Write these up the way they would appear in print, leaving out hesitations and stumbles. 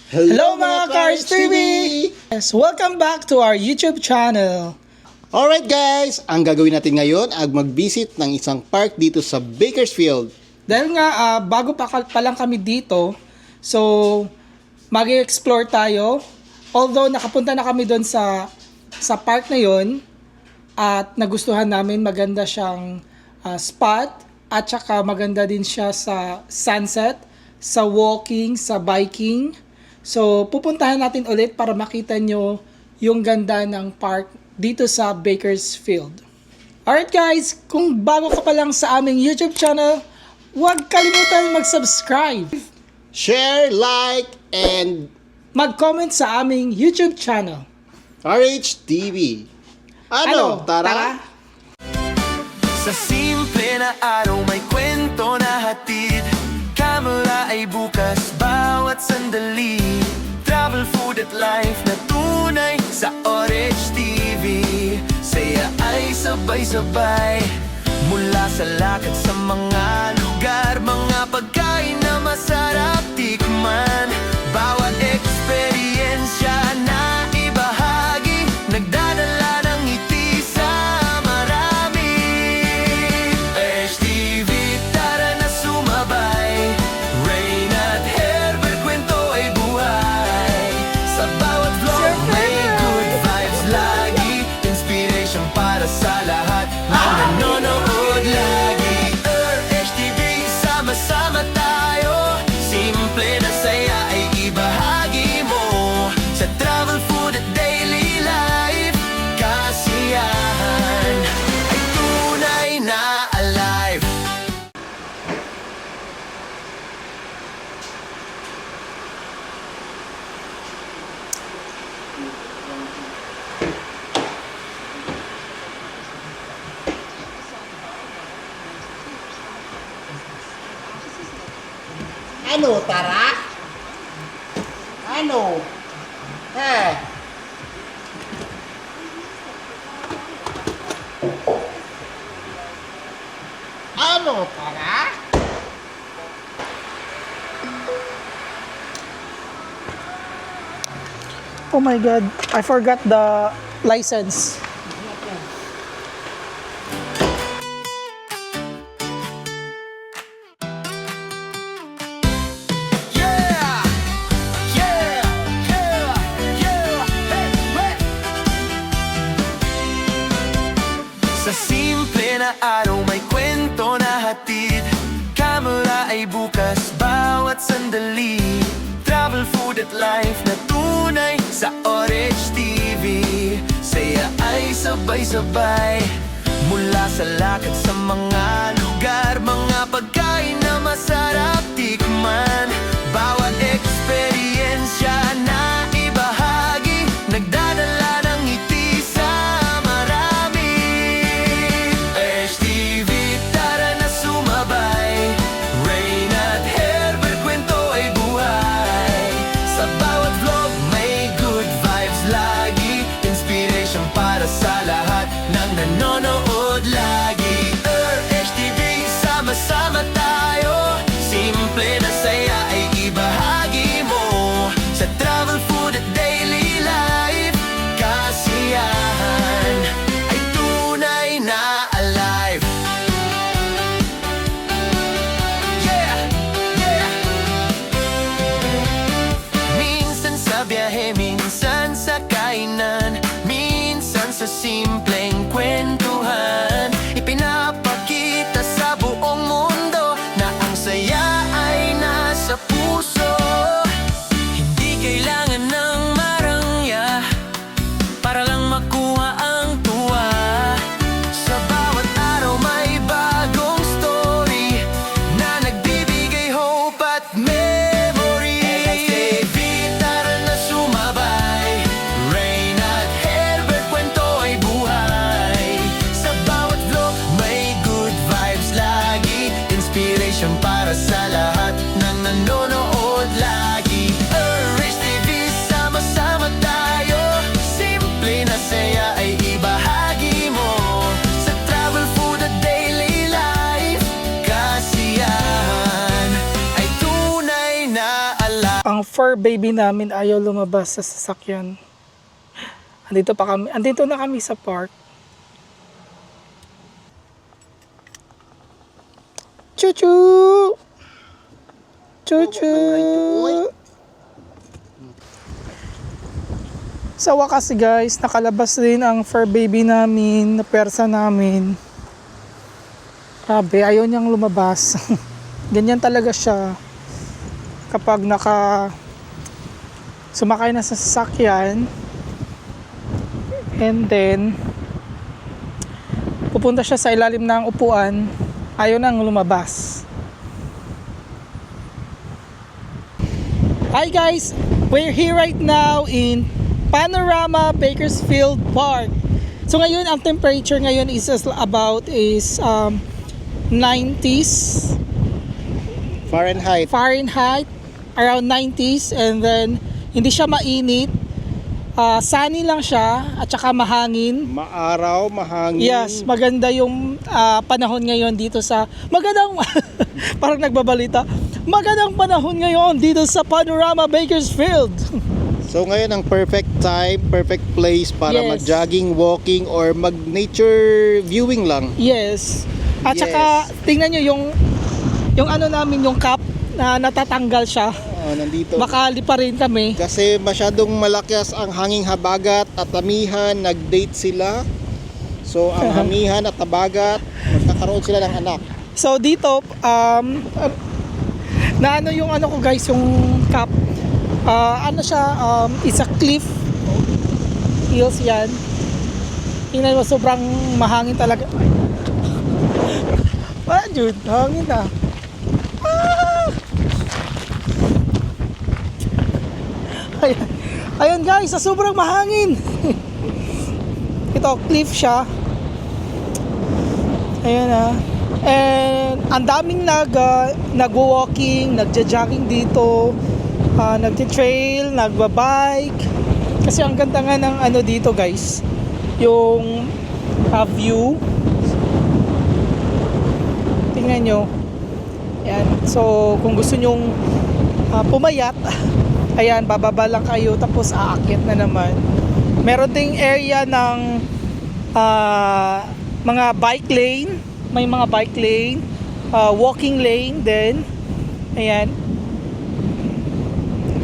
Hello mga Cars TV! Yes, welcome back to our YouTube channel. Alright guys, ang gagawin natin ngayon ay mag-visit ng isang park dito sa Bakersfield. Dahil nga bago pa lang kami dito, so mag-explore tayo. Although nakapunta na kami doon sa park na yon at nagustuhan namin, maganda siyang spot at saka maganda din siya sa sunset, sa walking, sa biking. So pupuntahan natin ulit para makita nyo yung ganda ng park dito sa Bakersfield. Alright guys, kung bago ka pa lang sa aming YouTube channel, huwag kalimutan mag-subscribe, Share, like, and mag-comment sa aming YouTube channel. RHTV. Ano? Tara? Sa simple na araw may kwento na hatid. Kamera ay bukas bawat sandali. Travel, food at life na tunay sa Orange TV. Saya ay sabay-sabay mula sa lakad sa mga lugar. Mga pagkain na masarap tikman. Bawat eksperyensya na ibahagi. Nagdadala ng ngiti sa marami. HTV, tara na sumabay. Rain at Herbert, kwento ay buhay. Sa bawat vlog may good vibes lagi. Inspiration para sa lahat ng nanonood lagi. HTV, sama-sama tayo. Simple na saya ay ibahagi mo. Sa travel, food at daily life, kasiyahan ay tunay na alive. Ano? Tara? Ano? Ano? Tara? Oh my god, I forgot the license. Yeah! Yeah! Yeah! Yeah! Hey! Hey! Sa simple na araw may kwento na hatid. Kamera ay bukas bawat sandali. Travel, food at life na tunay sa Orange TV. Saya ay sabay-sabay mula sa lakad sa mga lugar. Mga pagkain na masarap tikman. Bawat eksperyensya na ibahagi. Nagdadala ng ngiti sa marami. HTV, tara na sumabay. Rain at Herbert, kwento ay buhay. Sa bawat vlog may good vibes lagi. Inspiration para sa lahat ng nanonood lagi. HTV, sama-sama tayo. Simple na saya ay ibahagi mo. Sa travel, food at daily life, kasiyahan ay tunay na alive. Yeah! Yeah! Minsan sa biyahe, minsan sa kainan, minsan sa simpleng kwentuhan. Ipinapakita sa buong mundo na ang saya ay nasa puso. Hindi kailangan ng marangya para lang makuha ang tuwa. Sa bawat araw may bagong story na nagbibigay hope at memory. HTV, tara na sumabay. Rain at Herbert, kwento ay buhay. Sa bawat fur baby namin ayaw lumabas sa sasakyan. Andito na kami sa park. Chuchu! Chuchu! Sa wakas guys, nakalabas din ang fur baby namin, na persa namin. Grabe, ayaw niyang lumabas. Ganyan talaga siya. Kapag sumakay na sa sasakyan, and then pupunta siya sa ilalim ng upuan, ayaw nang lumabas. Hi guys, we're here right now in Panorama Bakersfield Park. So ngayon ang temperature ngayon is about 90s Fahrenheit. around 90s, and then hindi siya mainit. Sunny lang siya at saka mahangin. Maaraw, mahangin. Yes, maganda yung panahon ngayon dito sa magandang parang nagbabalita. Magandang panahon ngayon dito sa Panorama Bakersfield. So ngayon ang perfect time, perfect place para Yes. mag-jogging, walking, or mag-nature viewing lang. Yes. At Yes. saka tingnan nyo yung ano namin, yung cup na natatanggal siya. Nandito. Baka lipa rin kami. Kasi masyadong malakas ang hanging habagat at amihan, nag-date sila. So ang hamihan at habagat, magkakaroon sila ng anak. So dito na ano yung ano ko guys, yung cup. Ano siya, it's a cliff. Hills yan. Tingnan mo, sobrang mahangin talaga. Dude, hangin na. Ayun guys, sa sobrang mahangin. Ito, cliff siya. Ayun and ang daming nag-walking, nagja-jogging dito, nagti-trail, nagba-bike. Kasi ang ganda nga ng ano dito guys, yung view. Tingnan nyo. Yan. So, kung gusto nyong pumayat, ayan, bababa lang kayo tapos aakyat na naman. Meron ding area ng mga bike lane. May mga bike lane, walking lane din. Ayan.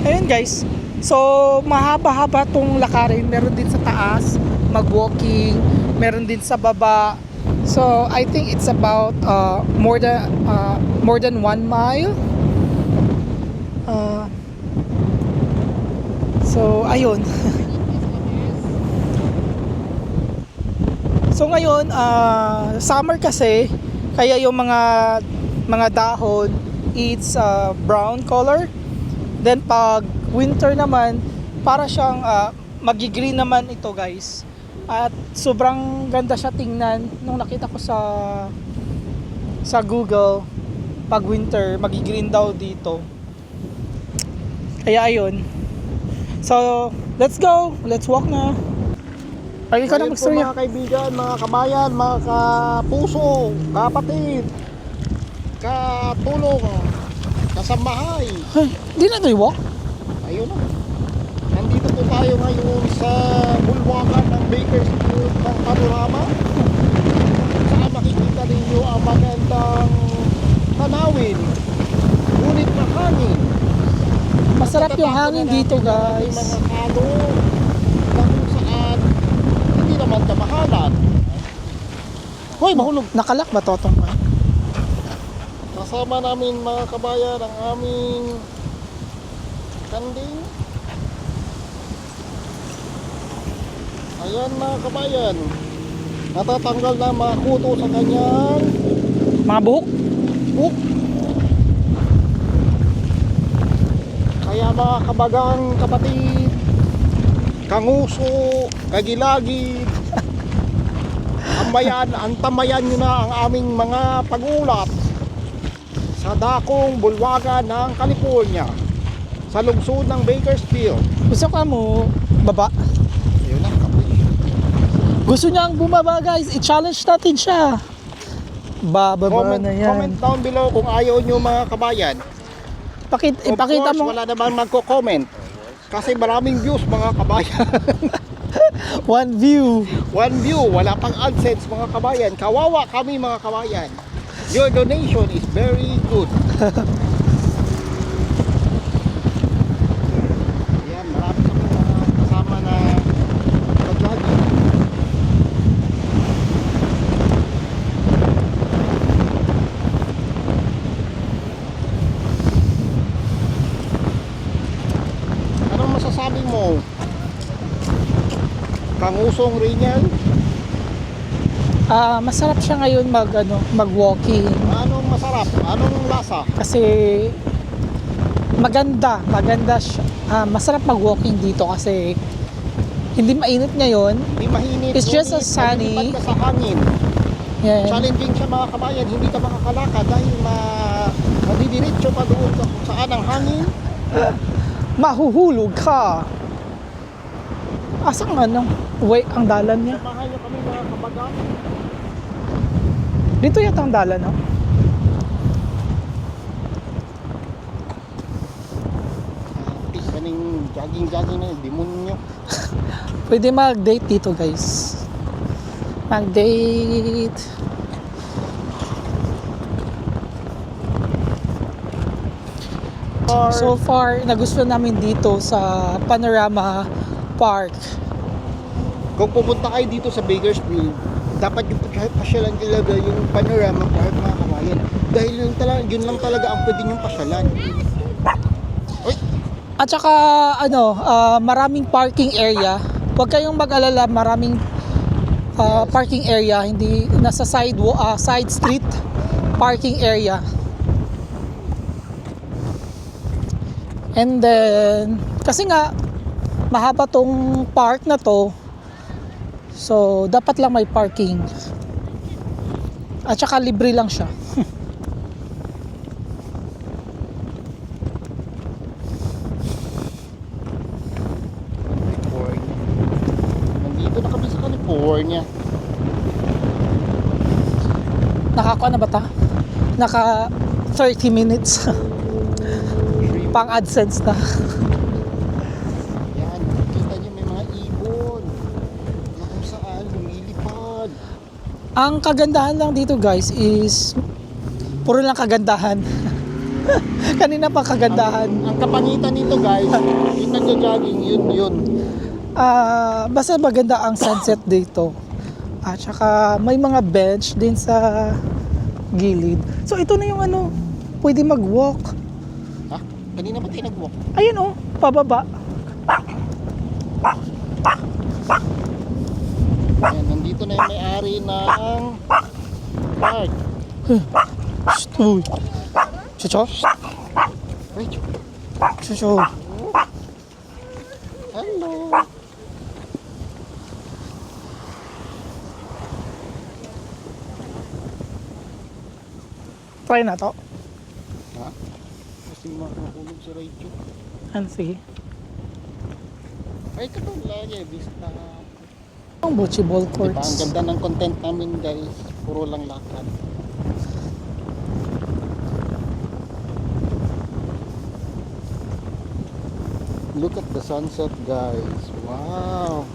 Ayan guys. So, mahaba-haba tong lakarin. Meron din sa taas, mag-walking. Meron din sa baba. So, I think it's about more than 1 mile. So, ayun. So ngayon, summer kasi, kaya yung mga dahon, it's brown color. Then pag winter naman, para siyang magi-green naman ito guys. At sobrang ganda siya tingnan nung nakita ko sa Google. Pag winter, magi-green daw dito. Kaya ayun. So, let's go. Let's walk na. Ay, ikaw na Ayun po mag-story. mga kaibigan, mga kabayan, mga kapuso, kapatid, katulong, kasamahay. Ay, di na tayo walk? Ayun na. Nandito po tayo ngayon sa bulwakan ng Bakersfield ng Panorama. Saan makikita ninyo ang magandang tanawin. Ngunit mahangin. Masarap yung hangin dito guys. Mga kano na kung saan hindi naman kamahalan. Hoy, mahulog. Nakalak ba to itong Kasama namin mga kabayan ang aming kanding. Ayan mga kabayan, natatanggal na mga kuto sa kanyang mga buhok? book. Kaya mga kabagang kapatid, kanguso, kagilagid, antamayan nyo na ang aming mga pagulat sa dakong bulwagan ng California, sa lungsod ng Bakersfield. Gusto ka mo baba? Ayun na, kapit. Gusto niyang bumaba guys. I-challenge natin siya. Bababa Comment na yan. down below kung ayaw nyo mga kabayan. ipakita Of course, mo. wala namang magko-comment. Kasi maraming views mga kabayan. One view. One view, wala pang AdSense mga kabayan. Kawawa kami mga kabayan. Your donation is very good. Ayan, marami kami mga kasama na pag-jogging. Anong masasabi mo? Kangusong Reynel? Masarap siya ngayon mag-walking Anong masarap? Anong lasa? kasi maganda siya. Masarap mag-walking dito kasi hindi mainit ngayon. Hindi mahinit. It's just a ngunit sunny. malilipat ka sa hangin. Yan. Challenging siya mga kabayan. Hindi ka makakalakad dahil madidiretso pa doon kung saan ang hangin. Mahuhulog ka. Asang way ang dalan niya. Samahan niyo kami mga kabagan. Dito yata ang dalan, no? Kaning jogging na yun. Demonyo. Pwede mag-date dito, guys. Mag-date. So far, nagustuhan namin dito sa Panorama Park. Kung pupunta kayo dito sa Bakersfield, dapat yung pasyalan talaga yung Panorama Park mga kabayan. Dahil yun lang talaga ang pwede yung pasyalan. Oy, At saka, maraming parking area. Huwag kayong mag-alala, maraming parking area. Hindi, nasa side street parking area. And then, kasi nga, mahaba tong park na to. So, dapat lang may parking. At saka libre lang siya. California. Nandito na kami sa California. Nakakuha na ba ta? Naka 30 minutes. Pang AdSense na. Yan, kita niyo may mga ibon na kung saan lumilipad. Ang kagandahan lang dito guys is puro lang kagandahan. Kanina pa kagandahan. Ang kapangitan nito guys, yung nagja-jogging, yun. Basta maganda ang sunset dito. At saka may mga bench din sa gilid. So ito na yung pwede mag-walk. Ha? Kanina ba tayo nag-walk? Ayun pababa. Ayan, nandito na yung may-ari ng park. Uy. Chucho? Ay, Chucho. hello. Try na to. Ha? Kasi makakulog sa radio. Sige. Ay, ito lagi, vista. Ang bocce ball Diba, courts. ang ganda ng content namin guys. Puro lang lakad. Look at the sunset guys. Wow.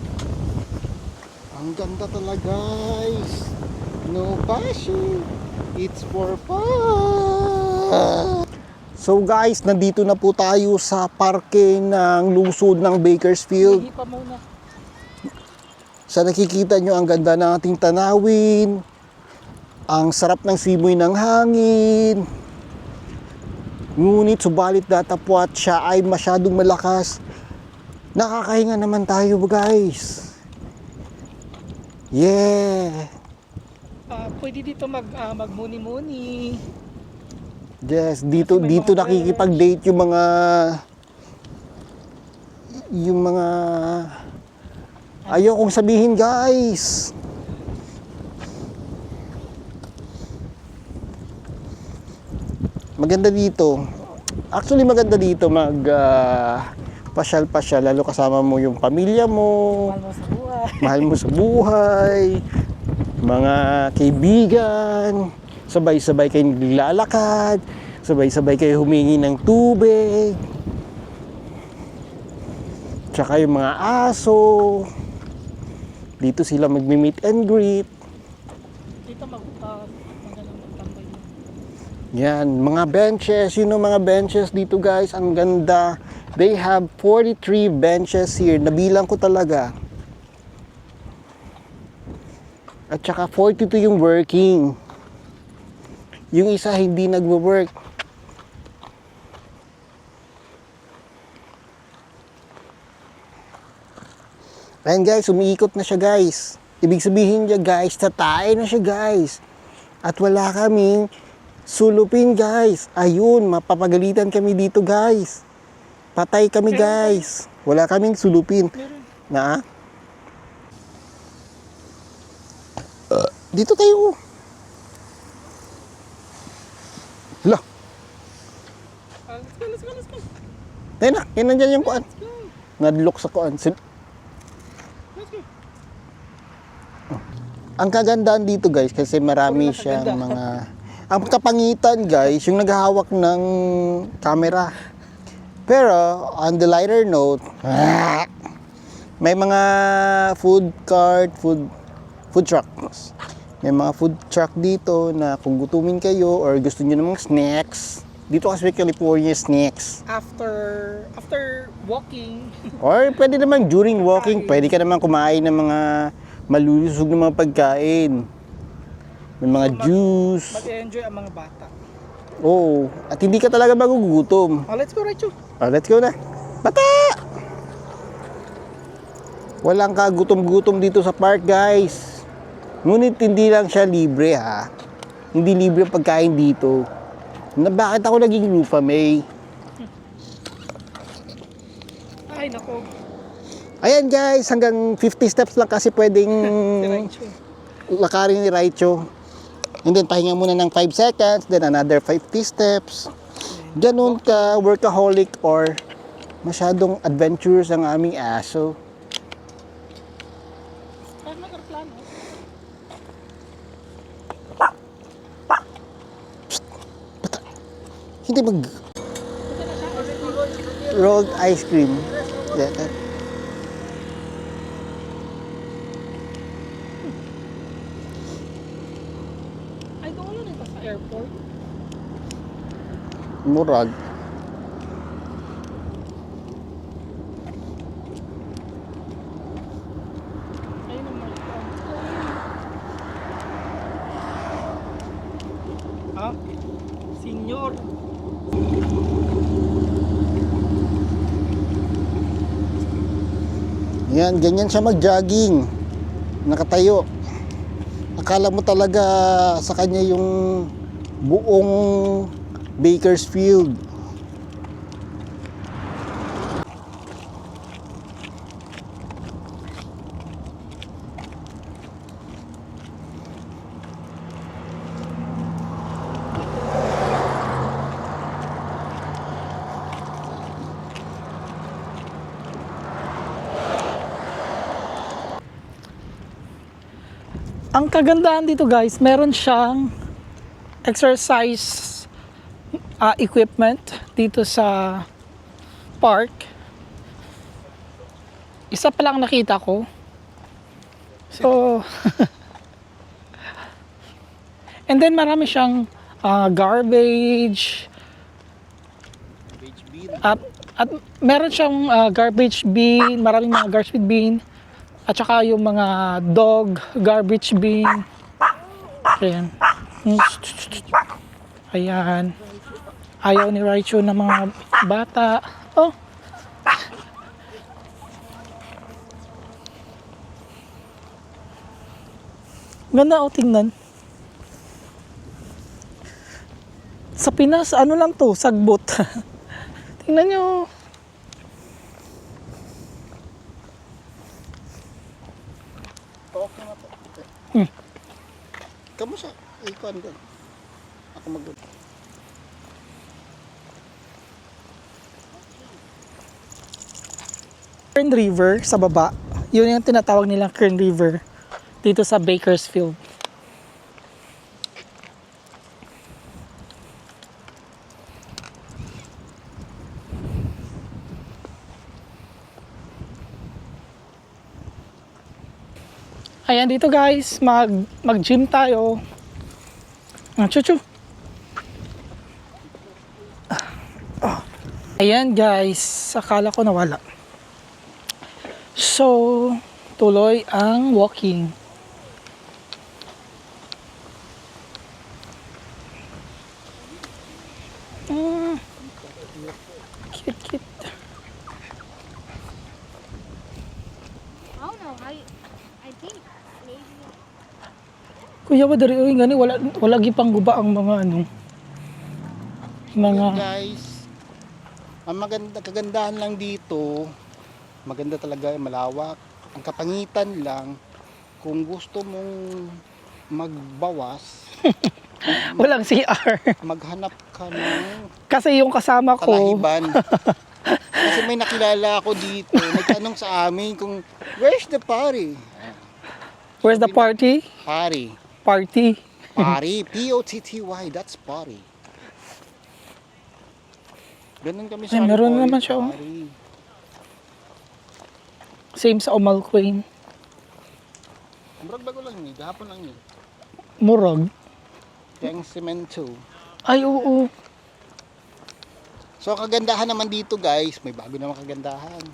Ang ganda talaga guys. No bashi. It's for fun. So guys, nandito na po tayo sa parking ng lungsod ng Bakersfield. Hindi pa muna. Sa nakikita nyo, ang ganda ng ating tanawin. Ang sarap ng simoy ng hangin. Ngunit subalit datapwat siya ay masyadong malakas. Nakakahinga naman tayo guys. Yeah. Pwede dito magmuni-muni. Yes, dito Kasi may dito mga nakikipag-date yung mga ayaw kong sabihin guys. Maganda dito. Actually maganda dito pasyal-pasyal lalo kasama mo yung pamilya mo, Mahal mo sa buhay. mahal mo sa buhay, mga kaibigan, sabay-sabay kayong naglalakad, Sabay-sabay kayo humingi ng tubig. Tsaka yung mga aso. Dito sila magmi-meet and greet. Dito magalang magtambay mo. Yan, mga benches. Yun ang mga benches dito guys. Ang ganda. They have 43 benches here. Nabilang ko talaga. At saka 42 yung working. Yung isa hindi nagwo-work. Ayan guys, umiikot na siya guys. Ibig sabihin niya guys, tatay na siya guys. At wala kaming sulupin guys. Ayun, mapapagalitan kami dito guys. Patay kami guys. Wala kaming sulupin. Na? Dito tayo. Hala. Let's go. Ayun na, yun nandyan yung kuan. Nadlock sa kuan. Let's go. Ang kagandaan dito guys, kasi marami siyang mga... Ang kapangitan guys, yung naghahawak ng camera. Pero, on the lighter note, may mga food cart, food trucks. May mga food truck dito na kung gutumin kayo or gusto nyo namang snacks. Dito kasi California snacks. After walking, Or pwede naman during walking, pwede ka naman kumain ng mga malulusog na mga pagkain. May mga juice. mag-enjoy ang mga bata. Oo. At hindi ka talaga magugutom. Let's go, Raichu. Let's go na. Bata! Walang kagutom-gutom dito sa park, guys. Ngunit hindi lang siya libre, ha. Hindi libre ang pagkain dito. Bakit ako naging Lufa May? Ay, nako. Ayan, guys. Hanggang 50 steps lang kasi pwedeng Si Raichu. lakarin ni Raichu. And then, pahinga muna ng 5 seconds. Then, another 50 steps. Ganun ka, workaholic or masyadong adventurous ang aming aso. Ay, mag-aeroplano. Hindi mag... Rolled ice cream. Yeah. Ay, doon lang ito sa airport. Murag. Ayun ang mga Ha? Senyor. Yan, ganyan siya mag-jogging. Nakatayo. Akala mo talaga sa kanya yung buong Bakersfield. Ang kagandahan dito guys, meron siyang exercise equipment dito sa park. Isa pa lang nakita ko. So, and then marami siyang garbage. At meron siyang garbage bin, maraming mga garbage bin. At saka yung mga dog garbage bin. Ayan. Ayan. Ayaw ni Raichu ng mga bata. Oh. Ganda o tingnan. Sa Pinas, ano lang to, sagbot. Tingnan nyo. Okay na po. Kamusta? Ikaw doon. Ako mag-doon. Kern River sa baba. Yun yung tinatawag nilang Kern River dito sa Bakersfield. Ayan dito guys, mag-gym tayo. Chuchu. Ayan guys, akala ko nawala. So, tuloy ang walking. Cute, cute. I don't know. I think maybe. Kuya ba dari oy gani wala gi pang guba ang mga ano. Mga Guys, ang kagandahan lang dito, maganda talaga, malawak. Ang kapangitan lang, kung gusto mong magbawas, walang CR. maghanap ka ng Kasi yung kasama ko, kalahiban. Kasi may nakilala ako dito, nagtanong sa amin kung, where's the party? where's the party? Party. Party. Party. P-O-T-T-Y. That's party. Ganun kami sa Ay, meron party, naman siya, oh. party. Same sa Omal Queen. Murag bago lang ni, gahapon lang ni. Murag. Yang Cemento. Ay, oo. So, ang kagandahan naman dito guys, may bago naman kagandahan.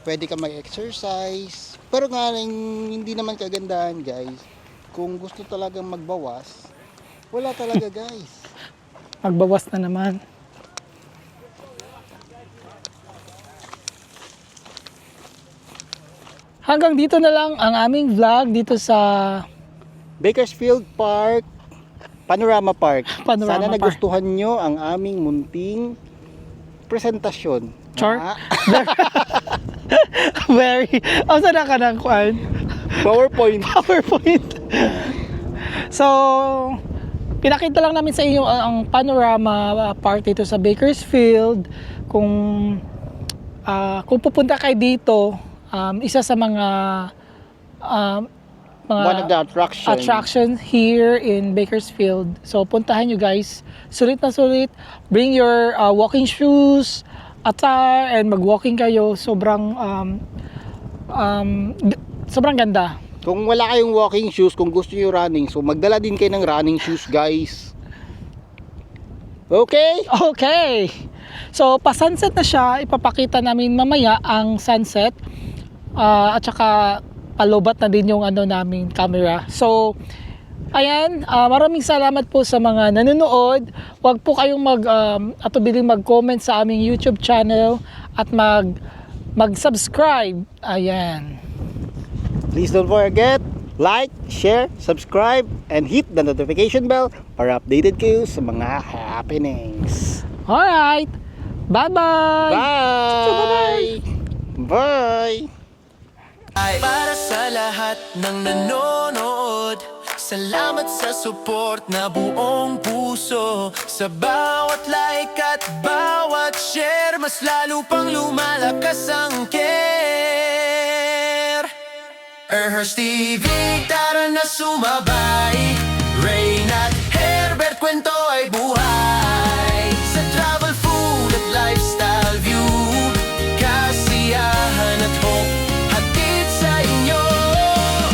Pwede ka mag-exercise. Pero nga, hindi naman kagandahan guys. Kung gusto talagang magbawas, wala talaga guys. Magbawas na naman. Hanggang dito na lang ang aming vlog dito sa Bakersfield Park, Panorama Park. Panorama Sana Park. nagustuhan nyo ang aming munting presentasyon. Char? Ah, very... Oh, sana ka ng kuan? PowerPoint. PowerPoint. So, pinakita lang namin sa inyo ang panorama park dito sa Bakersfield. Kung pupunta kayo dito, isa sa mga One of the attraction here in Bakersfield. So, puntahan nyo guys. Sulit na sulit. Bring your walking shoes, attire, and mag-walking kayo. Sobrang ganda. Kung wala kayong walking shoes, kung gusto niyo running, so magdala din kayo ng running shoes, guys. Okay? Okay. So, pa-sunset na siya. Ipapakita namin mamaya ang sunset. At saka palobat na din yung naming camera. So, ayan, maraming salamat po sa mga nanonood. Huwag po kayong atubiling mag-comment sa aming YouTube channel at mag-subscribe. Ayan. Please don't forget, like, share, subscribe, and hit the notification bell para updated kayo sa mga happenings. Alright. Bye-bye. Bye! Bye! Para sa lahat ng nanonood, salamat sa support na buong puso. Sa bawat like at bawat share, mas lalo pang lumalakas ang care. Erhers TV, tara na sumabay. Rain at Herbert, kwento ay buhay. Sa travel, food at lifestyle view, kasiyahan at hope, hatid sa inyo.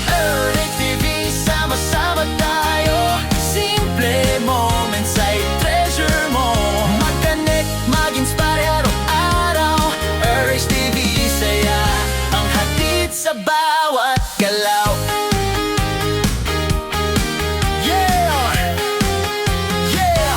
Erhers TV, sama-sama tayo. Simple moments ay treasure mo. Mag-connect, mag-inspire araw-araw. Erhers TV, saya ang hatid sa bawat galaw. Yeah! Yeah!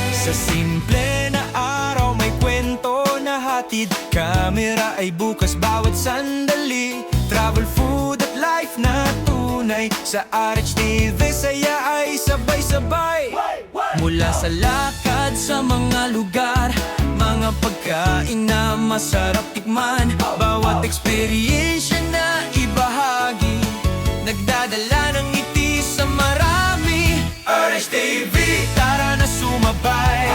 Sa simple na araw may kwento na hatid. Kamera ay bukas bawat sandali. Travel, food at life na tunay. Sa RHTV saya ay sabay-sabay. Mula sa lakad sa mga lugar, mga pagkain na masarap tikman, bawat experience na ibahagi, nagdadala ng ngiti sa marami. RHTV, tara na sumabay.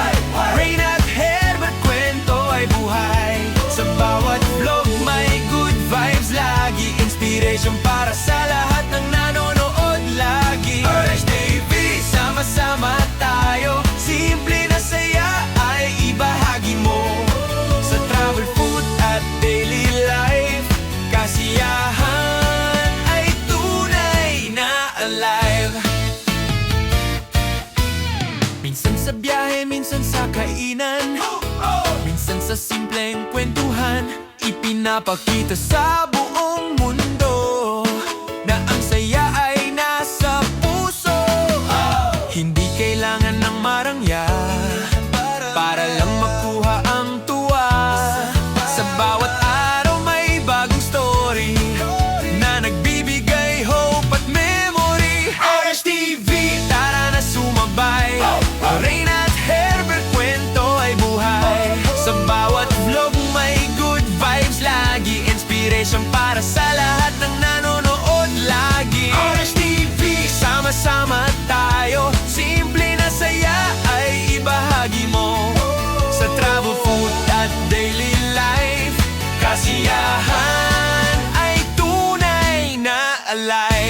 Rain at Herbert, kwento ay buhay. Sa bawat vlog may good vibes lagi, inspiration para sa lahat ng nanonood lagi. RHTV, sama sa simpleng kwentuhan, ipinapakita sa buong mundo na ang saya ay nasa puso. Hindi kailangan ng marangya para lang makuha ang tuwa. Sa bawat araw may bagong story na nagbibigay hope at memory. RSTV, tara na sumabay. Reyna at Herbert, kwento ay buhay. Sa bawat vlog may good vibes lagi, inspiration para sa lahat ng nanonood lagi. RSTV, sama-sama tayo, simple na saya ay ibahagi mo. Sa travel, food at daily life, kasiyahan ay tunay na alive.